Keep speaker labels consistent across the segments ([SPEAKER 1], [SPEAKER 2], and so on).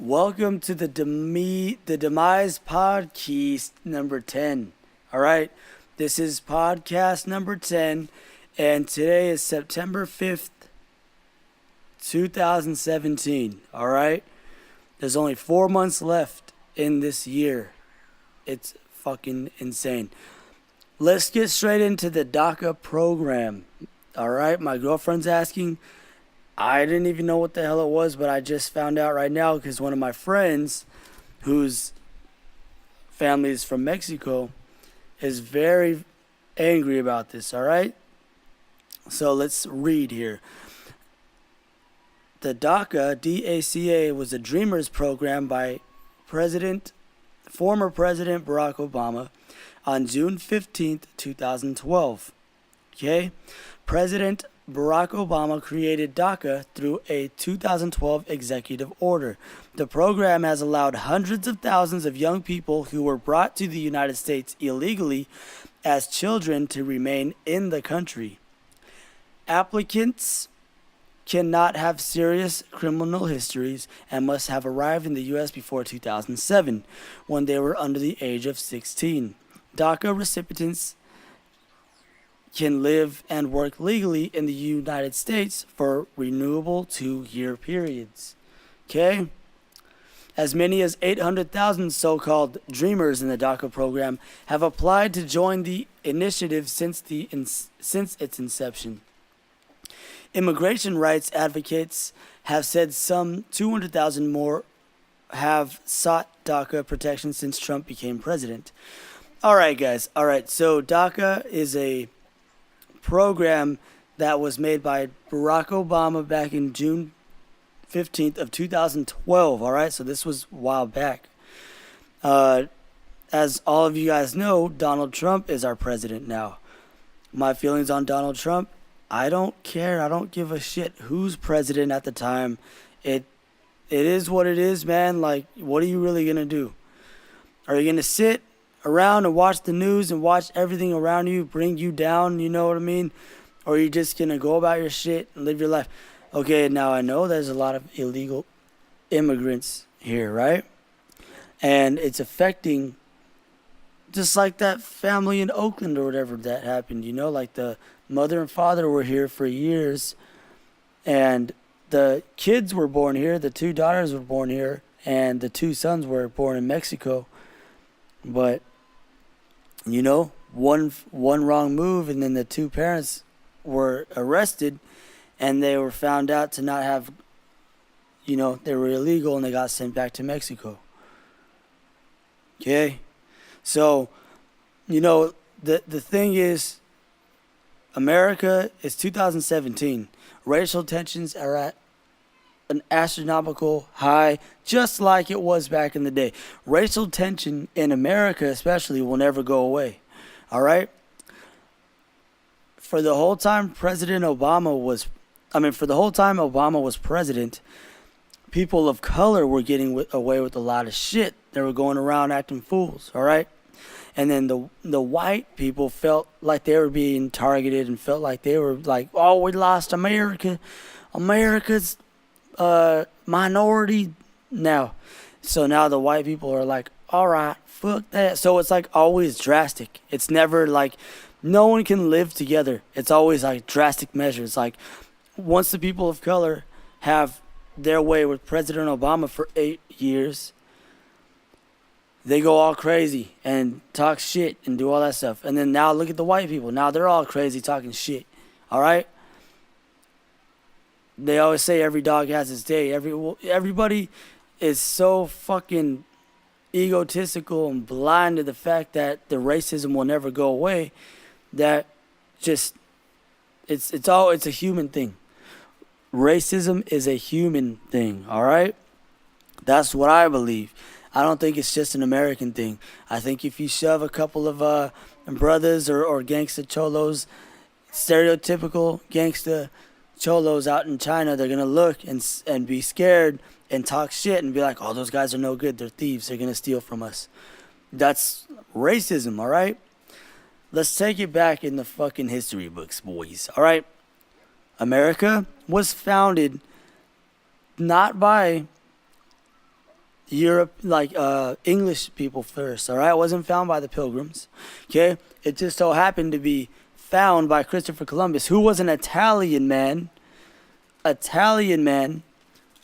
[SPEAKER 1] Welcome to the Demise Podcast number 10. All right. This is podcast number 10, and today is September 5th, 2017. All right. There's only 4 months left in this year. It's fucking insane. Let's get straight into the DACA program. All right. My girlfriend's asking. I didn't even know what the hell it was, but I just found out right now because one of my friends, whose family is from Mexico, is very angry about this, all right? So let's read here. The DACA, D-A-C-A, was a Dreamers program by former President Barack Obama on June 15th, 2012. Okay? President Barack Obama created DACA through a 2012 executive order. The program has allowed hundreds of thousands of young people who were brought to the United States illegally as children to remain in the country. Applicants cannot have serious criminal histories and must have arrived in the U.S. before 2007, when they were under the age of 16. DACA recipients can live and work legally in the United States for renewable 2-year periods. Okay? As many as 800,000 so-called dreamers in the DACA program have applied to join the initiative since its inception. Immigration rights advocates have said some 200,000 more have sought DACA protection since Trump became president. All right, guys. All right, so DACA is a program that was made by Barack Obama back in June 15th of 2012. All right, so this was a while back. As all of you guys know, Donald Trump is our president now. My feelings on Donald Trump, I don't care. I don't give a shit who's president at the time. It is what it is, man. Like, what are you really gonna do? Are you gonna sit around and watch the news and watch everything around you bring you down, you know what I mean? Or are you just gonna go about your shit and live your life? Okay, now I know there's a lot of illegal immigrants here, right? And it's affecting, just like that family in Oakland or whatever that happened, you know, like the mother and father were here for years, and the kids were born here, the 2 daughters were born here, and the 2 sons were born in Mexico. But you know, one wrong move, and then the 2 parents were arrested, and they were found out to not have, you know, they were illegal, and they got sent back to Mexico. Okay? So, you know, the thing is, America is 2017. Racial tensions are at an astronomical high, just like it was back in the day. Racial tension in America especially will never go away. All right? For the whole time Obama was president, people of color were getting away with a lot of shit. They were going around acting fools, all right? And then the white people felt like they were being targeted and felt like they were like, oh, we lost America. America's minority now. So now the white people are like, all right, fuck that. So it's like always drastic. It's never like no one can live together. It's always like drastic measures. Like once the people of color have their way with President Obama for 8 years, they go all crazy and talk shit and do all that stuff. And then now look at the white people. Now they're all crazy talking shit. All right? They always say every dog has its day. Everybody is so fucking egotistical and blind to the fact that the racism will never go away, that just it's a human thing. Racism is a human thing, all right? That's what I believe. I don't think it's just an American thing. I think if you shove a couple of brothers or gangsta cholos, stereotypical gangsta cholos out in China, they're gonna look and be scared and talk shit and be like, oh, those guys are no good, they're thieves, they're gonna steal from us. That's racism, all right? Let's take it back in the fucking history books, boys, all right? America was founded not by Europe, like English people first. All right, it wasn't found by the Pilgrims. Okay, it just so happened to be found by Christopher Columbus, who was an Italian man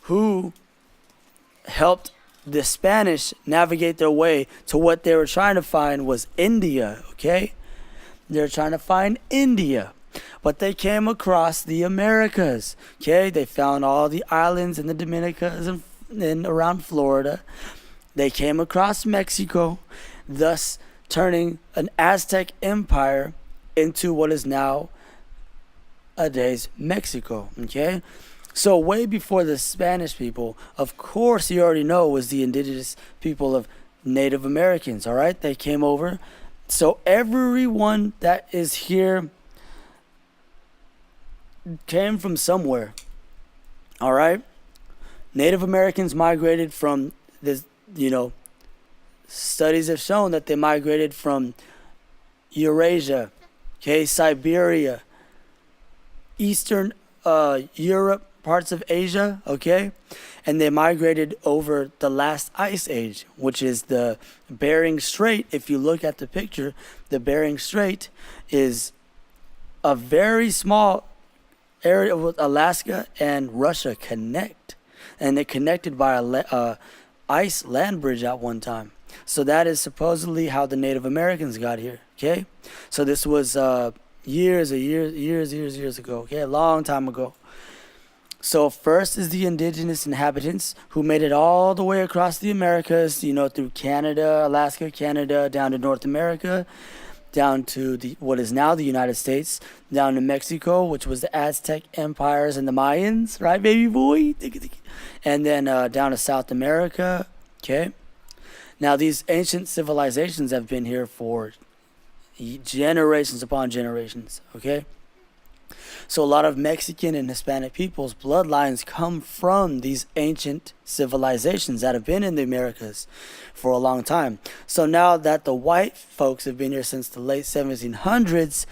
[SPEAKER 1] who helped the Spanish navigate their way to what they were trying to find was India. Okay, they're trying to find India. But they came across the Americas. Okay, they found all the islands in the Dominicas and around Florida. They came across Mexico, thus turning an Aztec empire into what is now a day's Mexico. Okay, so way before the Spanish people, of course, you already know, was the indigenous people of Native Americans. All right, they came over. So everyone that is here came from somewhere. All right, Native Americans migrated from this. Studies have shown that they migrated from Eurasia, okay, Siberia, Eastern Europe, parts of Asia, okay, and they migrated over the last ice age, which is the Bering Strait. If you look at the picture, the Bering Strait is a very small area with Alaska and Russia connect, and they connected by a ice land bridge at one time. So that is supposedly how the Native Americans got here. Okay, so this was years ago. Okay, a long time ago. So first is the indigenous inhabitants who made it all the way across the Americas. Through Canada, Alaska, Canada, down to North America, down to what is now the United States, down to Mexico, which was the Aztec empires and the Mayans, right, baby boy? And then down to South America, okay? Now, these ancient civilizations have been here for generations upon generations, okay? So a lot of Mexican and Hispanic people's bloodlines come from these ancient civilizations that have been in the Americas for a long time. So now that the white folks have been here since the late 1700s,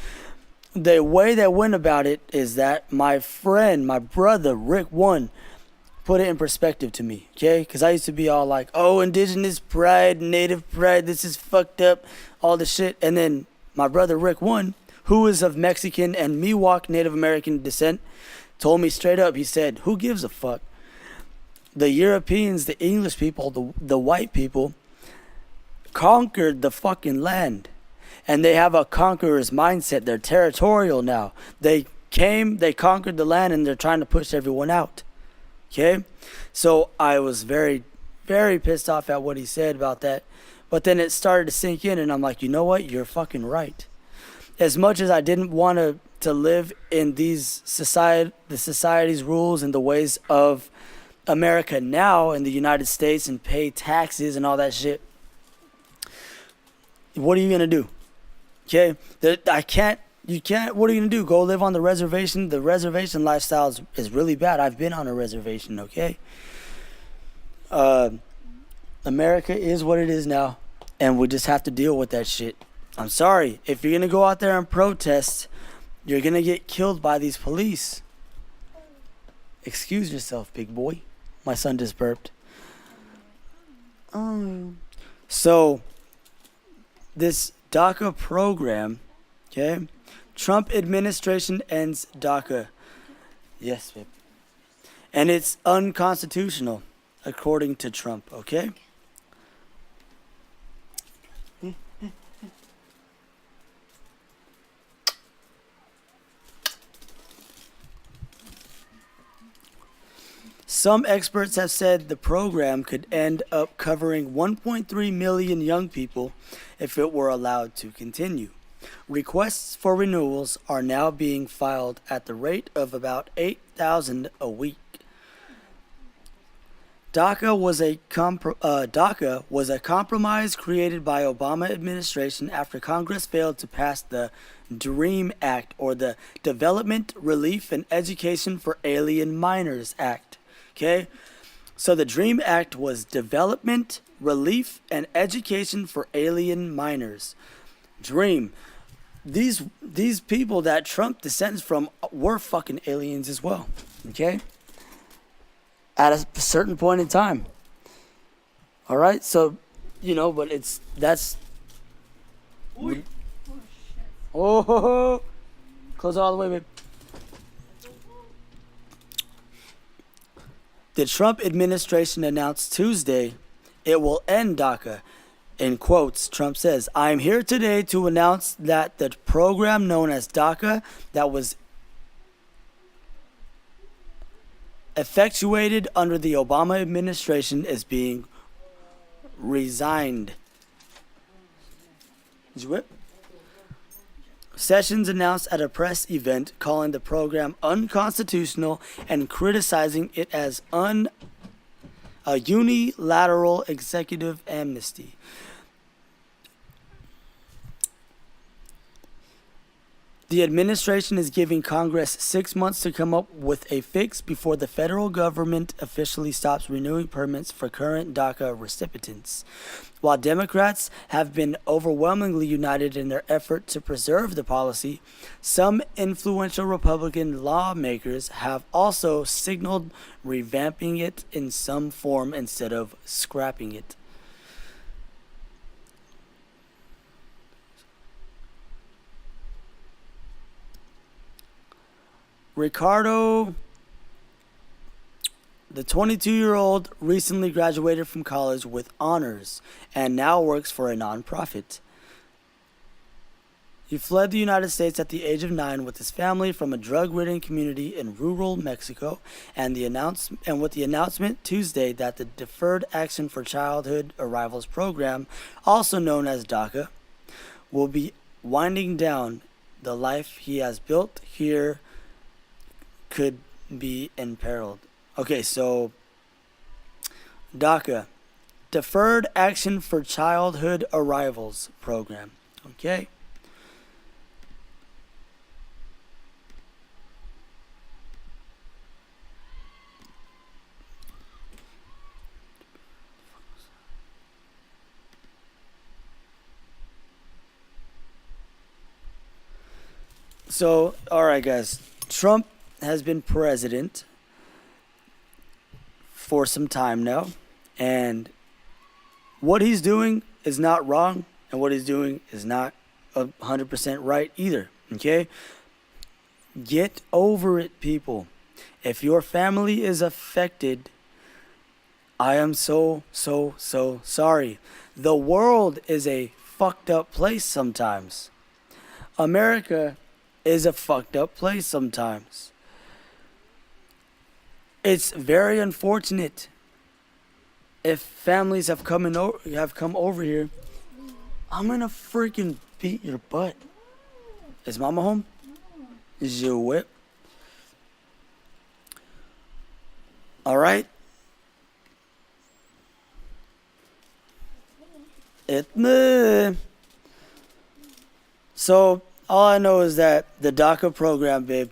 [SPEAKER 1] the way they went about it is that my brother, Rick One, put it in perspective to me, okay? Because I used to be all like, oh, indigenous pride, native pride, this is fucked up, all this shit. And then my brother, Rick One, who is of Mexican and Miwok Native American descent, told me straight up, he said, who gives a fuck? The Europeans, the English people, the white people, conquered the fucking land. And they have a conqueror's mindset. They're territorial now. They conquered the land, and they're trying to push everyone out. Okay? So I was very, very pissed off at what he said about that. But then it started to sink in, and I'm like, you know what? You're fucking right. As much as I didn't want to live in the society's rules and the ways of America now in the United States and pay taxes and all that shit, what are you gonna do? Okay, you can't. What are you gonna do? Go live on the reservation? The reservation lifestyle is really bad. I've been on a reservation. Okay, America is what it is now, and we just have to deal with that shit. I'm sorry. If you're going to go out there and protest, you're going to get killed by these police. Excuse yourself, big boy. My son just burped. So, this DACA program, okay? Trump administration ends DACA. Yes, babe. And it's unconstitutional, according to Trump, okay? Some experts have said the program could end up covering 1.3 million young people if it were allowed to continue. Requests for renewals are now being filed at the rate of about 8,000 a week. DACA was a compromise created by Obama administration after Congress failed to pass the DREAM Act, or the Development, Relief, and Education for Alien Minors Act. Okay, so the DREAM Act was Development, Relief, and Education for Alien Minors. DREAM. These people that Trump descends from were fucking aliens as well. Okay, at a certain point in time. All right, so but that's oh, close it all the way, babe. The Trump administration announced Tuesday it will end DACA. In quotes, Trump says, "I am here today to announce that the program known as DACA that was effectuated under the Obama administration is being resigned." Did you whip? Sessions announced at a press event calling the program unconstitutional and criticizing it as a unilateral executive amnesty. The administration is giving Congress 6 months to come up with a fix before the federal government officially stops renewing permits for current DACA recipients. While Democrats have been overwhelmingly united in their effort to preserve the policy, some influential Republican lawmakers have also signaled revamping it in some form instead of scrapping it. Ricardo, the 22-year-old, recently graduated from college with honors and now works for a nonprofit. He fled the United States at the age of 9 with his family from a drug-ridden community in rural Mexico, and with the announcement Tuesday that the Deferred Action for Childhood Arrivals program, also known as DACA, will be winding down, the life he has built here could be imperiled. Okay, so DACA, Deferred Action for Childhood Arrivals program. Okay. So, all right, guys. Trump has been president for some time now, and what he's doing is not wrong, and what he's doing is not 100% right either. Okay? Get over it, people. If your family is affected, I am so sorry. The world is a fucked up place sometimes. America is a fucked up place sometimes. It's very unfortunate if families have come over here. I'm gonna freaking beat your butt. Is Mama home? Is your whip? All right. So all I know is that the DACA program, babe,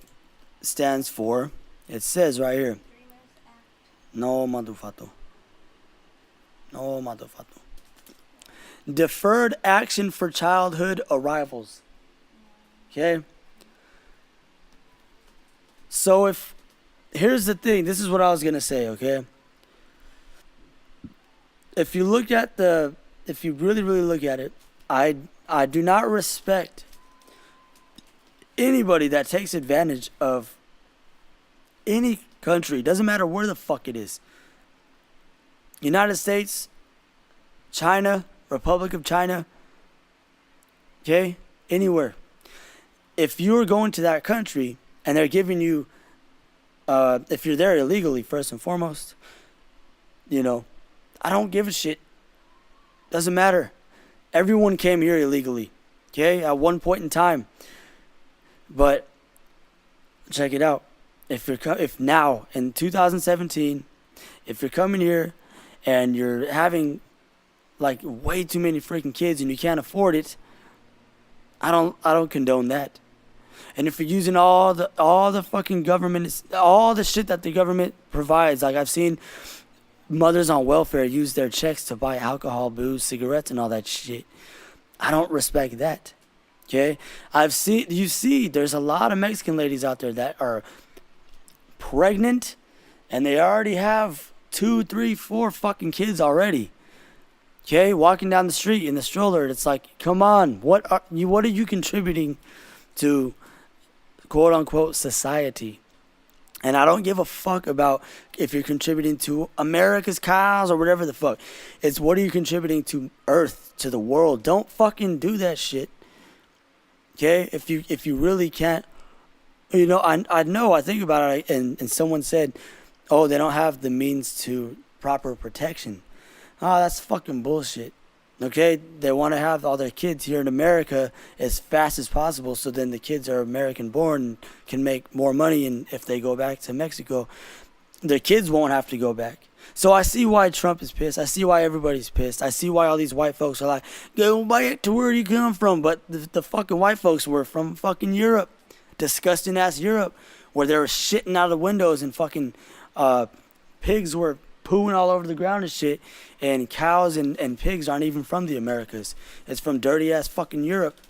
[SPEAKER 1] stands for. It says right here. No motherfucker. No motherfucker. Deferred Action for Childhood Arrivals. Okay? So here's the thing. This is what I was going to say, okay? If you really look at it, I do not respect anybody that takes advantage of any country. Doesn't matter where the fuck it is. United States, China, Republic of China, okay? Anywhere. If you're going to that country and they're giving you, if you're there illegally, first and foremost, I don't give a shit. Doesn't matter. Everyone came here illegally, okay? At one point in time. But check it out. If now in 2017, if you're coming here and you're having like way too many freaking kids and you can't afford it, I don't condone that. And if you're using all the fucking government, all the shit that the government provides, like I've seen mothers on welfare use their checks to buy alcohol, booze, cigarettes, and all that shit. I don't respect that. Okay? There's a lot of Mexican ladies out there that are pregnant and they already have 2, 3, 4 fucking kids already. Okay, walking down the street in the stroller, it's like, come on, what are you contributing to quote unquote society? And I don't give a fuck about if you're contributing to America's cows or whatever the fuck. It's what are you contributing to Earth, to the world? Don't fucking do that shit. Okay? If you really can't, I think about it, and someone said, oh, they don't have the means to proper protection. Oh, that's fucking bullshit. Okay? They want to have all their kids here in America as fast as possible, so then the kids are American born and can make more money, and if they go back to Mexico, their kids won't have to go back. So I see why Trump is pissed. I see why everybody's pissed. I see why all these white folks are like, go back to where you come from. But the fucking white folks were from fucking Europe. Disgusting ass Europe. Where they were shitting out of the windows and fucking pigs were pooing all over the ground and shit. And cows and pigs aren't even from the Americas. It's from dirty ass fucking Europe.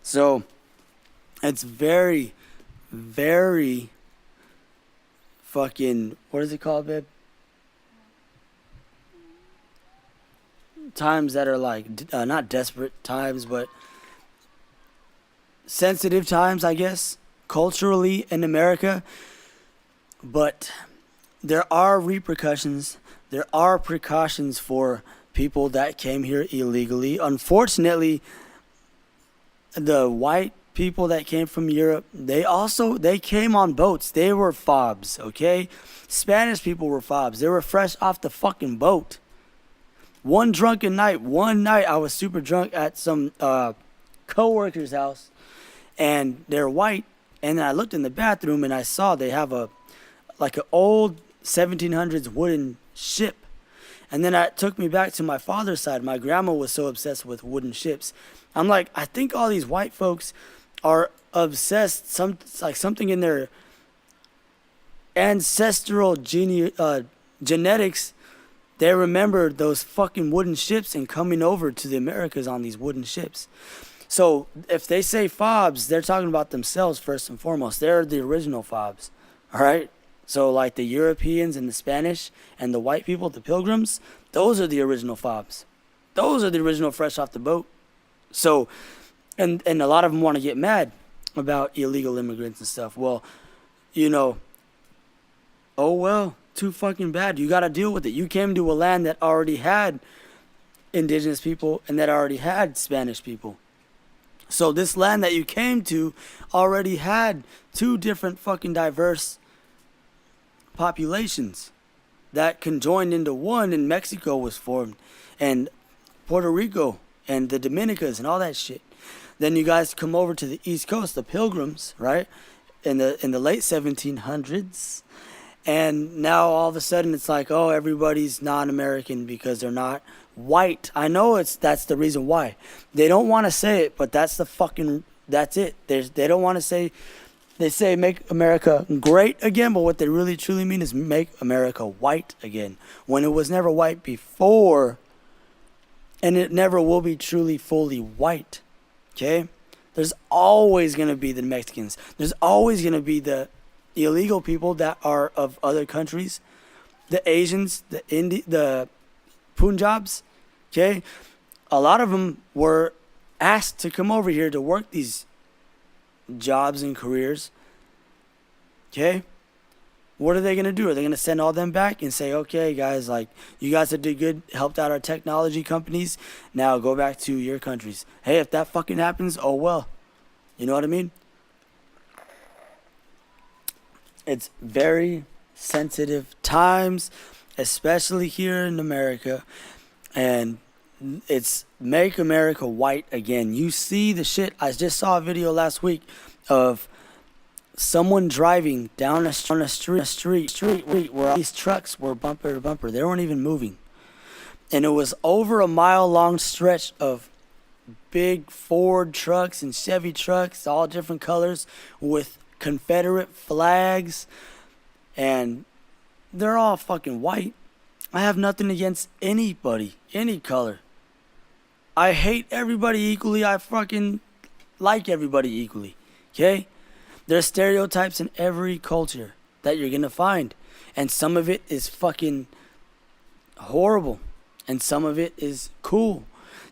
[SPEAKER 1] So, it's very, very fucking, what is it called, babe? Times that are like, not desperate times, but sensitive times, I guess, culturally in America. But there are repercussions, there are precautions for people that came here illegally. Unfortunately, the white people that came from Europe, they came on boats. They were fobs, okay? Spanish people were fobs. They were fresh off the fucking boat. One night I was super drunk at some co-worker's house, and they're white, and then I looked in the bathroom and I saw they have an old 1700s wooden ship. And then it took me back to my father's side. My grandma was so obsessed with wooden ships. I'm like, I think all these white folks are obsessed, something in their ancestral genetics. They remember those fucking wooden ships and coming over to the Americas on these wooden ships. So if they say fobs, they're talking about themselves first and foremost. They're the original fobs, all right? So like the Europeans and the Spanish and the white people, the pilgrims, those are the original fobs. Those are the original fresh off the boat. So, and a lot of them want to get mad about illegal immigrants and stuff. Well, oh well, too fucking bad. You got to deal with it. You came to a land that already had indigenous people and that already had Spanish people. So this land that you came to already had two different fucking diverse populations that conjoined into one, and Mexico was formed, and Puerto Rico and the Dominicas and all that shit. Then you guys come over to the East Coast, the Pilgrims, right? In the late 1700s. And now all of a sudden it's like, oh, everybody's non-American because they're not white. I know that's the reason why. They don't want to say it, but that's it. They don't want to say, they say make America great again, but what they really truly mean is make America white again. When it was never white before, and it never will be truly fully white. Okay? There's always going to be the Mexicans. There's always going to be the illegal people that are of other countries. The Asians, the Punjabs. Okay? A lot of them were asked to come over here to work these jobs and careers. Okay? What are they going to do? Are they going to send all them back and say, okay, guys, like, you guys that did good, helped out our technology companies, now go back to your countries. Hey, if that fucking happens, oh well. You know what I mean? It's very sensitive times, especially here in America. And it's make America white again. You see the shit. I just saw a video last week of someone driving down a street where all these trucks were bumper to bumper. They weren't even moving. And it was over a mile-long stretch of big Ford trucks and Chevy trucks, all different colors, with Confederate flags. And they're all fucking white. I have nothing against anybody, any color. I hate everybody equally. I fucking like everybody equally. Okay? There's stereotypes in every culture that you're going to find. And some of it is fucking horrible. And some of it is cool.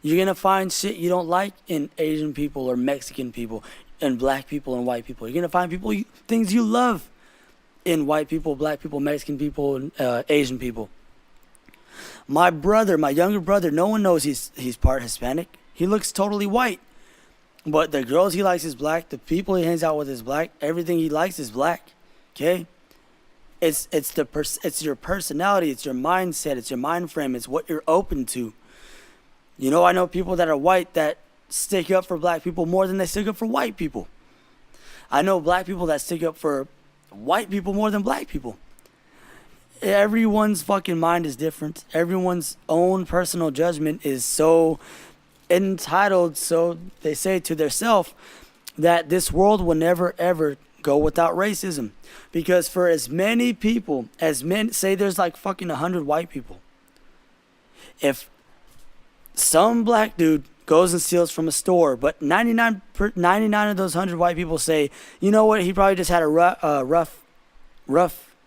[SPEAKER 1] You're going to find shit you don't like in Asian people or Mexican people and black people and white people. You're going to find things you love in white people, black people, Mexican people, and Asian people. My younger brother, no one knows he's part Hispanic. He looks totally white. But the girls he likes is black. The people he hangs out with is black. Everything he likes is black. Okay? It's your personality. It's your mindset. It's your mind frame. It's what you're open to. You know, I know people that are white that stick up for black people more than they stick up for white people. I know black people that stick up for white people more than black people. Everyone's fucking mind is different. Everyone's own personal judgment is so entitled, so they say to themselves, that this world will never ever go without racism. Because for as many people, say there's like fucking 100 white people. If some black dude goes and steals from a store, but 99 of those 100 white people say, you know what, he probably just had a rough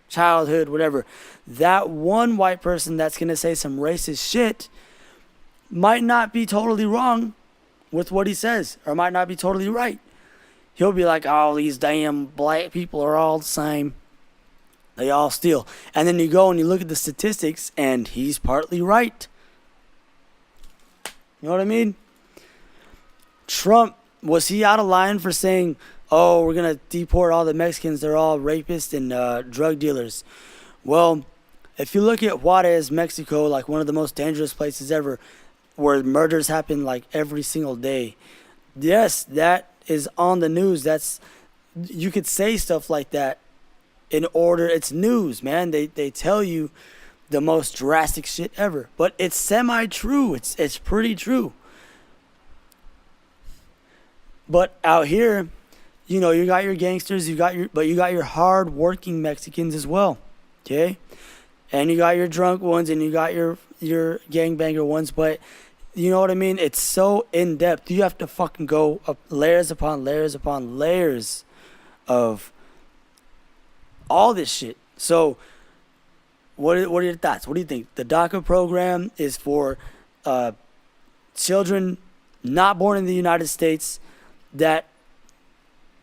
[SPEAKER 1] childhood, whatever. That one white person that's going to say some racist shit might not be totally wrong with what he says, or might not be totally right. He'll be like, oh, these damn black people are all the same. They all steal. And then you go and you look at the statistics, and he's partly right. You know what I mean? Trump, was he out of line for saying, oh, we're going to deport all the Mexicans, they're all rapists and drug dealers? Well, if you look at Juarez, Mexico, like one of the most dangerous places ever, where murders happen like every single day. Yes, that is on the news. You could say stuff like that in order. It's news, man. They tell you the most drastic shit ever. But it's semi-true. It's pretty true. But out here, you know, you got your gangsters, you got your hard-working Mexicans as well. Okay? And you got your drunk ones, and you got your gangbanger ones, but you know what I mean? It's so in-depth. You have to fucking go up layers upon layers upon layers of all this shit. So, what are your thoughts? What do you think? The DACA program is for children not born in the United States that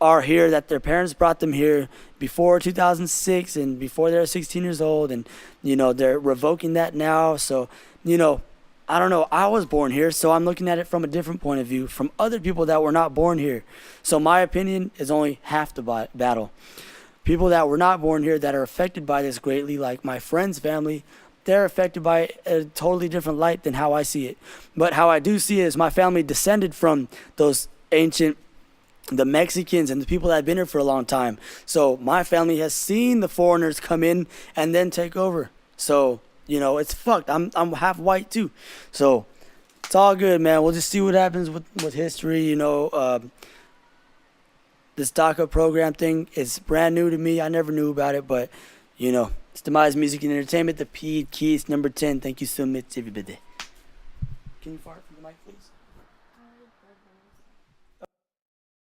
[SPEAKER 1] are here, that their parents brought them here before 2006 and before they were 16 years old, and you know they're revoking that now. So, you know, I don't know. I was born here, so I'm looking at it from a different point of view from other people that were not born here. So my opinion is only half the battle. People that were not born here that are affected by this greatly, like my friend's family, they're affected by a totally different light than how I see it. But how I do see it is my family descended from those the Mexicans and the people that have been here for a long time. So my family has seen the foreigners come in and then take over. So, you know, it's fucked. I'm half white too. So it's all good, man. We'll just see what happens with history. You know, this DACA program thing is brand new to me. I never knew about it, but, you know, it's Demise Music and Entertainment, the P Keys, number 10. Thank you so much, everybody. Can you fart from the mic, please?